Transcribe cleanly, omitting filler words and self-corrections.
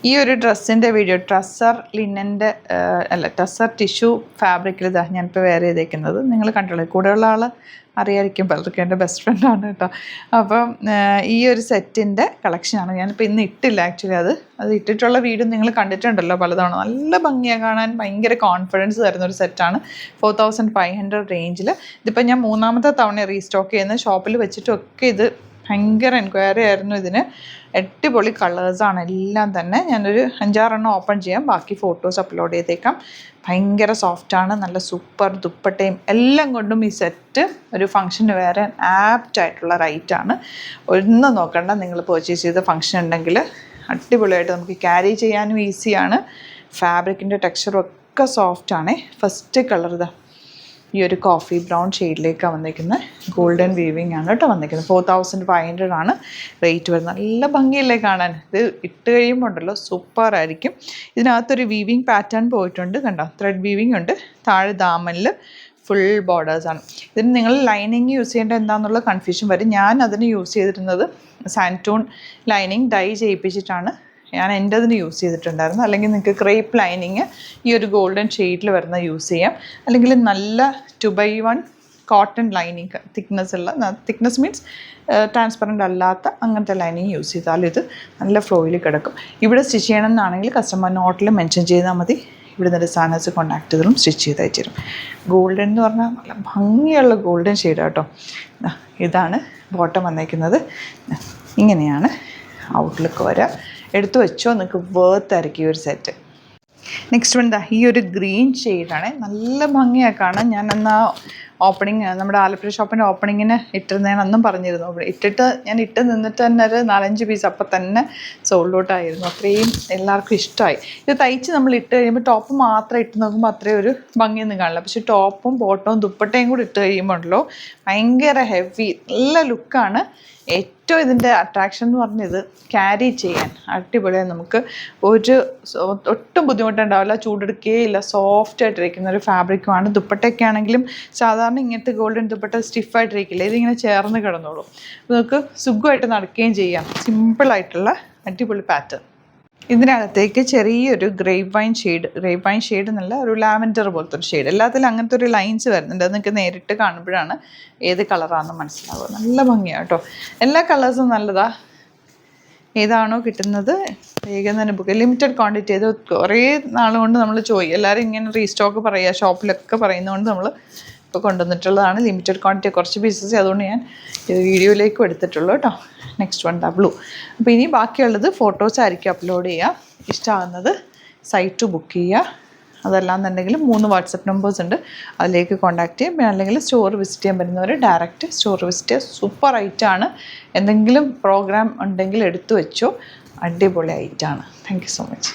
ഈ ഒരു ഡ്രസ്സിൻ്റെ വീഡിയോ ട്രസ്സർ ലിനൻ്റെ ട്രസ്സർ ടിഷ്യൂ ഫാബ്രിക്കിൽ ഇതാ ഞാനിപ്പോൾ വെയർ ചെയ്തേക്കുന്നത് നിങ്ങൾ കണ്ടോളൂ. കൂടെയുള്ള ആൾ അറിയാമായിരിക്കും, പലർക്കും എൻ്റെ ബെസ്റ്റ് ഫ്രണ്ടാണ് കേട്ടോ. അപ്പം ഈ ഒരു സെറ്റിൻ്റെ കളക്ഷനാണ്. ഞാനിപ്പോൾ ഇന്ന് ഇട്ടില്ല ആക്ച്വലി. അത് ഇട്ടിട്ടുള്ള വീഡിയോ നിങ്ങൾ കണ്ടിട്ടുണ്ടല്ലോ പലതവണ. നല്ല ഭംഗിയാണ് കാണാൻ, ഭയങ്കര കോൺഫിഡൻസ് തരുന്നൊരു സെറ്റാണ്. 4500 റേഞ്ചിൽ. ഇതിപ്പോൾ ഞാൻ 3ാമത്തെ തവണ റീസ്റ്റോക്ക് ചെയ്യുന്ന ഷോപ്പിൽ വെച്ചിട്ടൊക്കെ ഇത് ഭയങ്കര എൻക്വയറി ആയിരുന്നു ഇതിന്. അടിപൊളി കളേഴ്സാണ് എല്ലാം തന്നെ. ഞാനൊരു 5-6 ഓപ്പൺ ചെയ്യാം, ബാക്കി ഫോട്ടോസ് അപ്ലോഡ് ചെയ്തേക്കാം. ഭയങ്കര സോഫ്റ്റാണ്, നല്ല സൂപ്പർ ദുപ്പട്ടയും എല്ലാം കൊണ്ടും ഈ സെറ്റ് ഒരു ഫംഗ്ഷന് വേറെ ആപ്റ്റായിട്ടുള്ള റൈറ്റാണ്. ഒന്നും നോക്കണ്ട, നിങ്ങൾ പർച്ചേസ് ചെയ്ത ഫംഗ്ഷൻ ഉണ്ടെങ്കിൽ അടിപൊളിയായിട്ട് നമുക്ക് ക്യാരി ചെയ്യാനും ഈസിയാണ്. ഫാബ്രിക്കിൻ്റെ ടെക്സ്ചറും ഒക്കെ സോഫ്റ്റാണ്. ഫസ്റ്റ് കളർ ഇതാ ഈ ഒരു കോഫി ബ്രൗൺ ഷെയ്ഡിലേക്കാണ് വന്നിരിക്കുന്നത്. ഗോൾഡൻ വീവിങ് ആണ് കേട്ടോ വന്നിരിക്കുന്നത്. 4500 ആണ് റേറ്റ് വരുന്നത്. നല്ല ഭംഗിയല്ലേ കാണാൻ. ഇത് ഇട്ട് കഴിയുമ്പോൾ ഉണ്ടല്ലോ സൂപ്പറായിരിക്കും. ഇതിനകത്തൊരു വീവിങ് പാറ്റേൺ പോയിട്ടുണ്ട്, കണ്ടോ, ത്രെഡ് വീവിങ് ഉണ്ട്. താഴെ ദാമനിൽ ഫുൾ ബോർഡേഴ്സാണ്. ഇതിന് നിങ്ങൾ ലൈനിങ് യൂസ് ചെയ്യേണ്ട എന്താണെന്നുള്ള കൺഫ്യൂഷൻ വരും. ഞാൻ അതിന് യൂസ് ചെയ്തിരുന്നത് സാൻറ്റൂൺ ലൈനിങ് ഡൈ ചെയ്യിപ്പിച്ചിട്ടാണ് ഞാൻ എൻ്റെ അതിന് യൂസ് ചെയ്തിട്ടുണ്ടായിരുന്നു. അല്ലെങ്കിൽ നിങ്ങൾക്ക് ക്രേപ്പ് ലൈനിങ് ഈ ഒരു ഗോൾഡൻ ഷെയ്ഡിൽ വരുന്ന യൂസ് ചെയ്യാം. അല്ലെങ്കിൽ നല്ല 2x1 cotton lining thickness means transparent അല്ലാത്ത അങ്ങനത്തെ ലൈനിങ് യൂസ് ചെയ്താലും ഇത് നല്ല ഫ്ലോയിൽ കിടക്കും. ഇവിടെ സ്റ്റിച്ച് ചെയ്യണമെന്നാണെങ്കിൽ കസ്റ്റമർ നോട്ടിൽ മെൻഷൻ ചെയ്താൽ മതി. ഇവിടെ ഡിസൈനേഴ്സ് കോൺടാക്ട് ചെയ്തിട്ടും സ്റ്റിച്ച് ചെയ്ത് അയച്ചു തരും. ഗോൾഡൻ എന്ന് പറഞ്ഞാൽ നല്ല ഭംഗിയുള്ള ഗോൾഡൻ ഷെയ്ഡ് കേട്ടോ. ഇതാണ് ബോട്ടം വന്നേക്കുന്നത്. ഇങ്ങനെയാണ് ഔട്ട്ലുക്ക് വരിക. എടുത്തു വെച്ചോ, നിങ്ങൾക്ക് വേർത്തായിരിക്കും ഈ ഒരു സെറ്റ്. നെക്സ്റ്റ് വൺ ഈ ഒരു ഗ്രീൻ ഷെയ്ഡാണ്. നല്ല ഭംഗിയാണ് കാണാൻ. ഞാൻ അന്ന് ഓപ്പണിങ് നമ്മുടെ ആലപ്പുഴ ഷോപ്പിൻ്റെ ഓപ്പണിങ്ങിന് ഇട്ടിരുന്നതാണ് അന്നും പറഞ്ഞിരുന്നു. ഞാൻ ഇട്ട് നിന്നിട്ട് തന്നെ ഒരു 4-5 പീസ് അപ്പം തന്നെ സോൾഡ് ഔട്ട് ആയിരുന്നു. അത്രയും എല്ലാവർക്കും ഇഷ്ടമായി. ഇത് തയ്ച്ച് നമ്മൾ ഇട്ട് കഴിയുമ്പോൾ ടോപ്പ് മാത്രം ഇട്ട് നോക്കുമ്പോൾ അത്രയും ഒരു ഭംഗിയൊന്നും കാണില്ല. പക്ഷേ ടോപ്പും ബോട്ടവും ദുപ്പട്ടയും കൂടി ഇട്ട് കഴിയുമ്പോൾ ഉണ്ടല്ലോ ഭയങ്കര ഹെവി നല്ല ലുക്കാണ്. ഏറ്റവും ഇതിൻ്റെ അട്രാക്ഷൻ എന്ന് പറഞ്ഞത് ക്യാരി ചെയ്യാൻ അടിപൊളിയാണ്. നമുക്ക് ഒട്ടും ബുദ്ധിമുട്ടുണ്ടാവില്ല, ചൂടെടുക്കുകയില്ല. സോഫ്റ്റ് ആയിട്ടിരിക്കുന്ന ഒരു ഫാബ്രിക്കുമാണ്. ദുപ്പട്ടയൊക്കെ ആണെങ്കിലും സാധാരണ ഇങ്ങനത്തെ ഗോൾഡൻ ദുപ്പട്ട സ്റ്റിഫായിട്ടിരിക്കില്ല, ഇതിങ്ങനെ ചേർന്ന് കിടന്നോളൂ. നമുക്ക് സുഖമായിട്ട് നടക്കുകയും ചെയ്യാം. സിമ്പിളായിട്ടുള്ള അടിപൊളി പാറ്റേൺ. ഇതിനകത്തേക്ക് ചെറിയൊരു ഗ്രേപ്പ് വൈൻ ഷെയ്ഡ് എന്നല്ല, ഒരു ലാവൻഡർ പോലത്തെ ഒരു ഷെയ്ഡ്. എല്ലാത്തിലും അങ്ങനത്തെ ഒരു ലൈൻസ് വരുന്നുണ്ട്. അത് നിങ്ങൾക്ക് നേരിട്ട് കാണുമ്പോഴാണ് ഏത് കളറാണെന്ന് മനസ്സിലാവുക. നല്ല ഭംഗിയാണ് കേട്ടോ. എല്ലാ കളേഴ്സും നല്ലതാ. ഏതാണോ കിട്ടുന്നത് വേഗം തന്നെ ബുക്ക്. Limited quantity. ഇത് കുറേ നാളുകൊണ്ട് നമ്മൾ എല്ലാവരും ഇങ്ങനെ റീസ്റ്റോക്ക് പറയുക, ഷോപ്പിലൊക്കെ പറയുന്നതുകൊണ്ട് നമ്മൾ ഇപ്പോൾ കൊണ്ടുവന്നിട്ടുള്ളതാണ്. ലിമിറ്റഡ് ക്വാണ്ടിറ്റി, കുറച്ച് പീസസ്. അതുകൊണ്ട് ഞാൻ ഇത് വീഡിയോയിലേക്കും എടുത്തിട്ടുള്ളൂ കേട്ടോ. Next one blue. അപ്പോൾ ഇനി ബാക്കിയുള്ളത് ഫോട്ടോസ് ആയിരിക്കും അപ്ലോഡ് ചെയ്യുക. ഇഷ്ടമാകുന്നത് സൈറ്റ് ബുക്ക് ചെയ്യുക. അതല്ലാന്നുണ്ടെങ്കിൽ 3 വാട്സപ്പ് നമ്പേഴ്സ് ഉണ്ട്, അതിലേക്ക് കോൺടാക്ട് ചെയ്യും. പിന്നെ അല്ലെങ്കിൽ സ്റ്റോർ വിസിറ്റ് ചെയ്യാൻ പറ്റുന്നവർ ഡയറക്റ്റ് സ്റ്റോർ വിസിറ്റ് ചെയ്യുക. സൂപ്പർ ഐറ്റമാണ്. എന്തെങ്കിലും പ്രോഗ്രാം ഉണ്ടെങ്കിൽ എടുത്തു വെച്ചോ. അടിപൊളി ഐറ്റമാണ്. Thank you so much.